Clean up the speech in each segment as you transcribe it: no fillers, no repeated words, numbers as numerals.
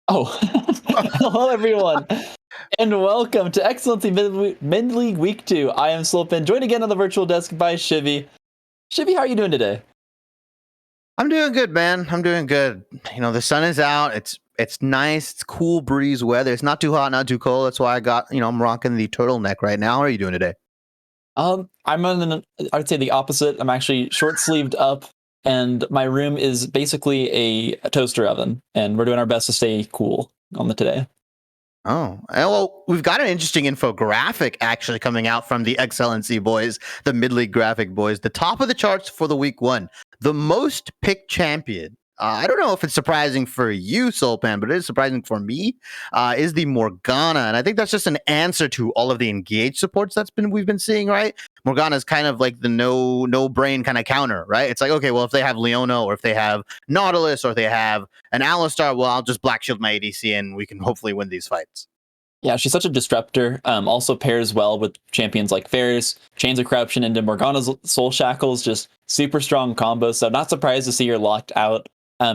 Oh, hello everyone, and welcome to Excellency Mid-League Week 2. I am Slopin, joined again on the virtual desk by Shivy. Shivy, how are you doing today? I'm doing good, man. I'm doing good. The sun is out. It's nice. It's cool breeze weather. It's not too hot, not too cold. That's why I'm rocking the turtleneck right now. How are you doing today? I would say the opposite. I'm actually short-sleeved up, and my room is basically a toaster oven, and we're doing our best to stay cool on the today. Oh, well, we've got an interesting infographic actually coming out from the Excellency boys, the mid-league graphic boys. The top of the charts for the week one, the most picked champion. I don't know if it's surprising for you, Soulpan, but it is surprising for me. Is the Morgana, and I think that's just an answer to all of the engaged supports we've been seeing, right? Morgana is kind of like the no brain kind of counter, right? It's like, okay, well, if they have Leona or if they have Nautilus or if they have an Alistar, well, I'll just Black Shield my ADC and we can hopefully win these fights. Yeah, she's such a disruptor. Also pairs well with champions like Ferris, Chains of Corruption into Morgana's Soul Shackles, just super strong combo. So not surprised to see her locked out.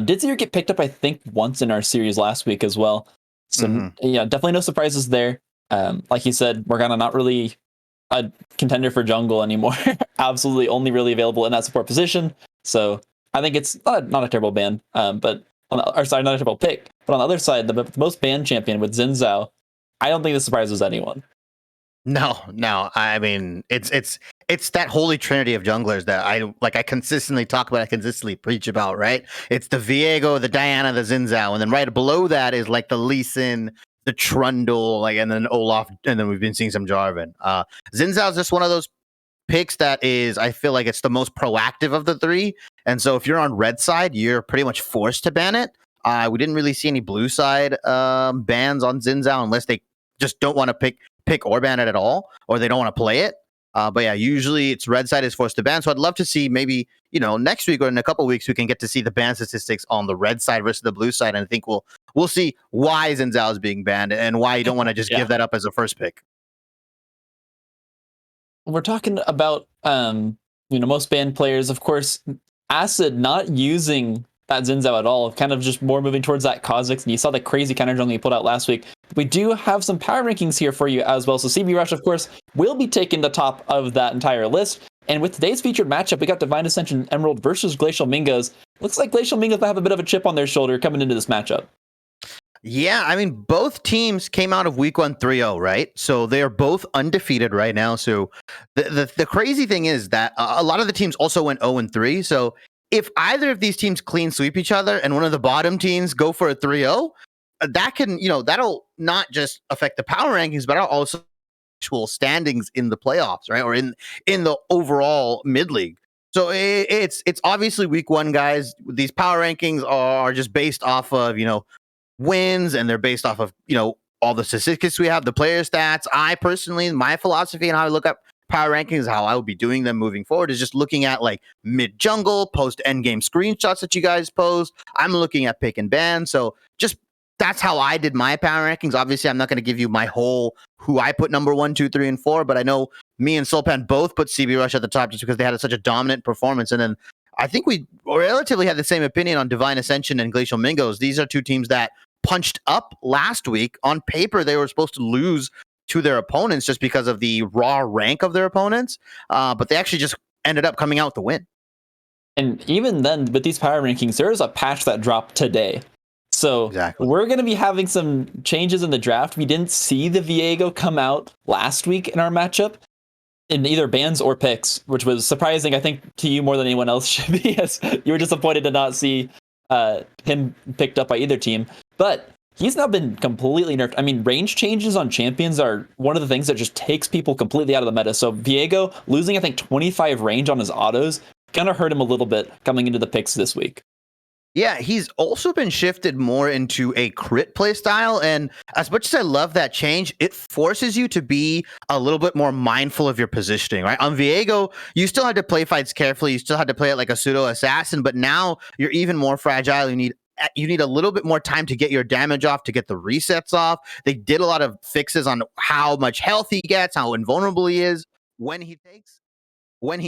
Did see her get picked up, I think, once in our series last week as well. So yeah, definitely no surprises there. Like you said, Morgana not really a contender for jungle anymore. Absolutely only really available in that support position. So I think it's not a terrible ban. But or sorry, not a terrible pick. But on the other side, the most banned champion with Zinza, I don't think this surprises anyone. No. I mean, it's that holy trinity of junglers that I consistently talk about, I consistently preach about, right? It's the Viego, the Diana, the Zinzao, and then right below that is like the Lee Sin, the Trundle, like, and then Olaf, and then we've been seeing some Jarvan. Zinzao is just one of those picks that is, I feel like it's the most proactive of the three, and so if you're on red side, you're pretty much forced to ban it. We didn't really see any blue side bans on Zinzao unless they just don't want to pick or ban it at all, or they don't want to play it. But yeah, usually it's red side is forced to ban. So I'd love to see maybe, next week or in a couple of weeks, we can get to see the ban statistics on the red side versus the blue side. And I think we'll see why Zinzao is being banned and why you don't want to just give that up as a first pick. We're talking about most banned players, of course. Acid not using that Zinzao at all, kind of just more moving towards that Kha'Zix, and you saw the crazy counter jungle he pulled out last week. We do have some power rankings here for you as well. So CB Rush, of course, will be taking the top of that entire list. And with today's featured matchup, we got Divine Ascension Emerald versus Glacial Mingos. Looks like Glacial Mingos will have a bit of a chip on their shoulder coming into this matchup. Yeah, I mean, both teams came out of week 1 3-0, right? So they are both undefeated right now. So the crazy thing is that a lot of the teams also went 0-3. So if either of these teams clean sweep each other and one of the bottom teams go for a 3-0, that can, that'll not just affect the power rankings, but also actual standings in the playoffs, right? Or in the overall mid league. So it's obviously week 1, guys. These power rankings are just based off of, wins, and they're based off of, all the statistics we have, the player stats. I personally, my philosophy and how I look up power rankings, how I will be doing them moving forward is just looking at like mid jungle, post end game screenshots that you guys post. I'm looking at pick and ban. So just that's how I did my power rankings. Obviously, I'm not going to give you my whole who I put number 1, 2, 3, and 4, but I know me and Soulpan both put CB Rush at the top just because they had such a dominant performance. And then I think we relatively had the same opinion on Divine Ascension and Glacial Mingos. These are two teams that punched up last week. On paper, they were supposed to lose to their opponents just because of the raw rank of their opponents, but they actually just ended up coming out with the win. And even then, with these power rankings, there is a patch that dropped today. So We're going to be having some changes in the draft. We didn't see the Viego come out last week in our matchup in either bans or picks, which was surprising, I think, to you more than anyone else should be, as you were disappointed to not see him picked up by either team. But he's now been completely nerfed. I mean, range changes on champions are one of the things that just takes people completely out of the meta. So Viego losing, I think, 25 range on his autos, gonna hurt him a little bit coming into the picks this week. Yeah, he's also been shifted more into a crit play style. And as much as I love that change, it forces you to be a little bit more mindful of your positioning, right? On Viego, you still had to play fights carefully. You still had to play it like a pseudo assassin, but now you're even more fragile. You need a little bit more time to get your damage off, to get the resets off. They did a lot of fixes on how much health he gets, how invulnerable he is when he